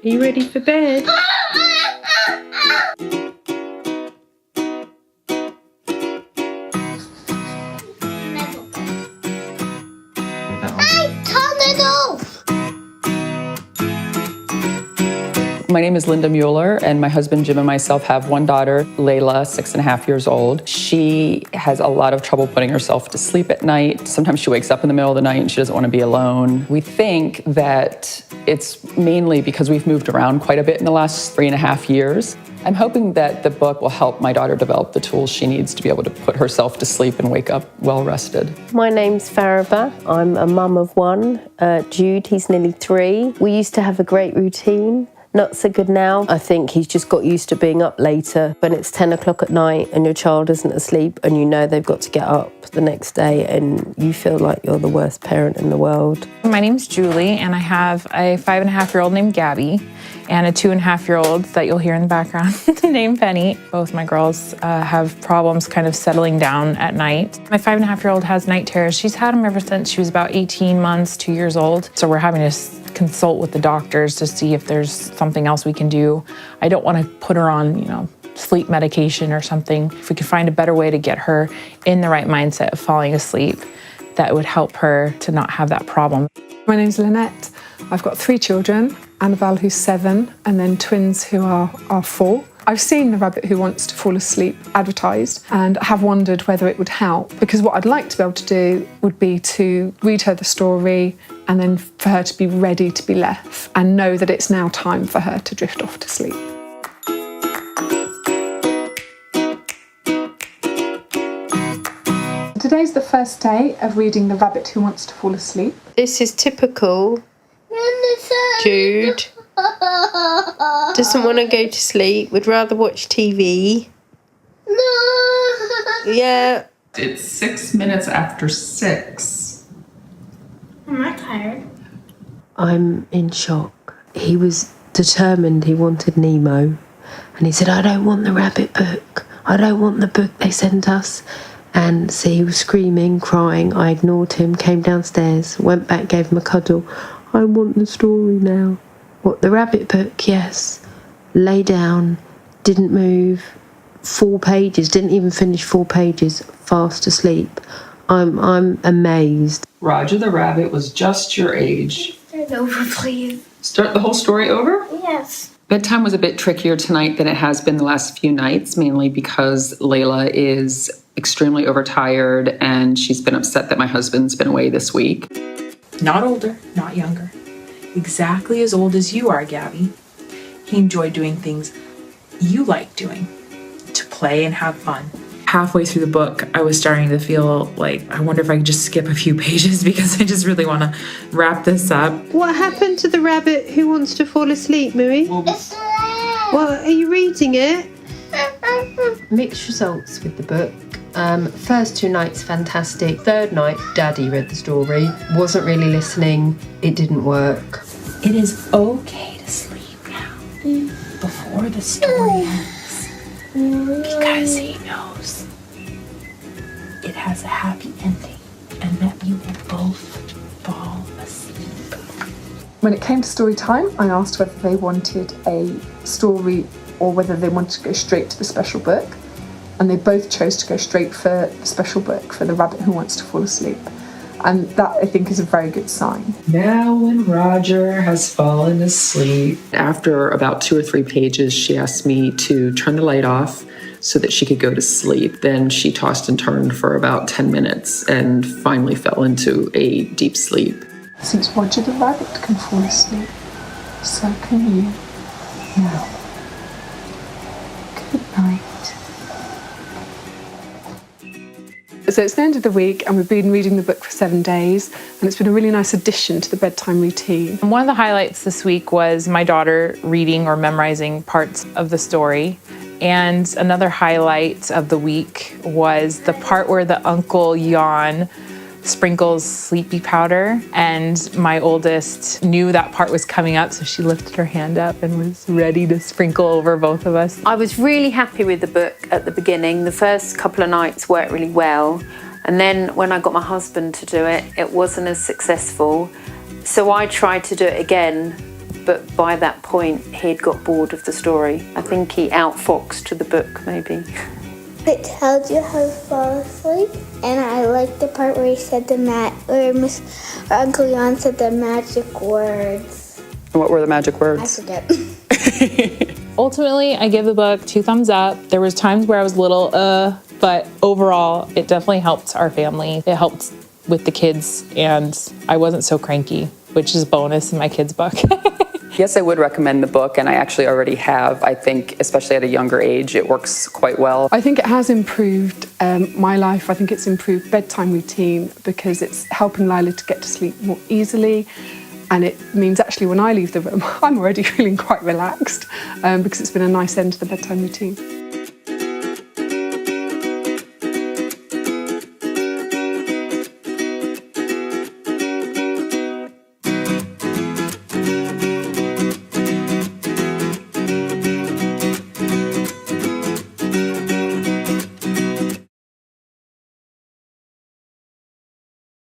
Are you ready for bed? My name is Linda Mueller, and my husband Jim and myself have one daughter, Layla, 6.5 years old. She has a lot of trouble putting herself to sleep at night. Sometimes she wakes up in the middle of the night and she doesn't want to be alone. We think that it's mainly because we've moved around quite a bit in the last 3.5 years. I'm hoping that the book will help my daughter develop the tools she needs to be able to put herself to sleep and wake up well-rested. My name's Faraba. I'm a mum of one. Jude, he's nearly 3. We used to have a great routine. Not so good now. I think he's just got used to being up later. When it's 10 o'clock at night and your child isn't asleep and you know they've got to get up the next day and you feel like you're the worst parent in the world. My name's Julie and I have a 5.5-year-old named Gabby and a 2.5-year-old that you'll hear in the background named Penny. Both my girls have problems kind of settling down at night. My 5.5-year-old has night terrors. She's had them ever since she was about 18 months, 2 years old. So we're having to consult with the doctors to see if there's something else we can do. I don't want to put her on, sleep medication or something. If we could find a better way to get her in the right mindset of falling asleep, that would help her to not have that problem. My name's Lynette. I've got 3 children, Annabelle who's 7, and then twins who are 4. I've seen The Rabbit Who Wants to Fall Asleep advertised and have wondered whether it would help, because what I'd like to be able to do would be to read her the story and then for her to be ready to be left and know that it's now time for her to drift off to sleep. Today's the first day of reading The Rabbit Who Wants to Fall Asleep. This is typical. Jude doesn't want to go to sleep, would rather watch TV. No. Yeah. It's 6 minutes after 6. I'm not tired. I'm in shock. He was determined he wanted Nemo. And he said, I don't want the rabbit book. I don't want the book they sent us. And so he was screaming, crying. I ignored him, came downstairs, went back, gave him a cuddle. I want the story now. What, the rabbit book? Yes. Lay down, didn't move. 4 pages, didn't even finish 4 pages, fast asleep. I'm amazed. Roger the rabbit was just your age. Start over, please. Start the whole story over? Yes. Bedtime was a bit trickier tonight than it has been the last few nights, mainly because Layla is extremely overtired and she's been upset that my husband's been away this week. Not older, not younger. Exactly as old as you are, Gabby. He enjoyed doing things you like doing, to play and have fun. Halfway through the book, I was starting to feel like, I wonder if I could just skip a few pages because I just really want to wrap this up. What happened to The Rabbit Who Wants to Fall Asleep, Mui? Well, are you reading it? Mixed results with the book. First 2 nights, fantastic. 3rd night, Daddy read the story. Wasn't really listening. It didn't work. It is okay to sleep now, before the story ends, because he knows it has a happy ending and that you will both fall asleep. When it came to story time, I asked whether they wanted a story or whether they wanted to go straight to the special book. And they both chose to go straight for the special book, for The Rabbit Who Wants to Fall Asleep. And that, I think, is a very good sign. Now when Roger has fallen asleep. After about 2 or 3 pages, she asked me to turn the light off so that she could go to sleep. Then she tossed and turned for about 10 minutes and finally fell into a deep sleep. Since Roger the Rabbit can fall asleep, so can you now. Good night. So it's the end of the week and we've been reading the book for 7 days and it's been a really nice addition to the bedtime routine. One of the highlights this week was my daughter reading or memorizing parts of the story. And another highlight of the week was the part where the Uncle Jan sprinkles sleepy powder, and my oldest knew that part was coming up, so she lifted her hand up and was ready to sprinkle over both of us. I was really happy with the book at the beginning. The first couple of nights worked really well, and then when I got my husband to do it, it wasn't as successful. So I tried to do it again but by that point he'd got bored of the story. I think he outfoxed the book, maybe. It tells you how to fall asleep, and I like the part where he said where Uncle Jan said the magic words. What were the magic I words? forget. Ultimately, I give the book 2 thumbs up. There was times where I was a little, but overall, it definitely helped our family. It helped with the kids, and I wasn't so cranky, which is a bonus in my kids' book. Yes, I would recommend the book, and I actually already have. I think, especially at a younger age, it works quite well. I think it has improved my life. I think it's improved bedtime routine because it's helping Lila to get to sleep more easily. And it means actually when I leave the room, I'm already feeling quite relaxed because it's been a nice end to the bedtime routine.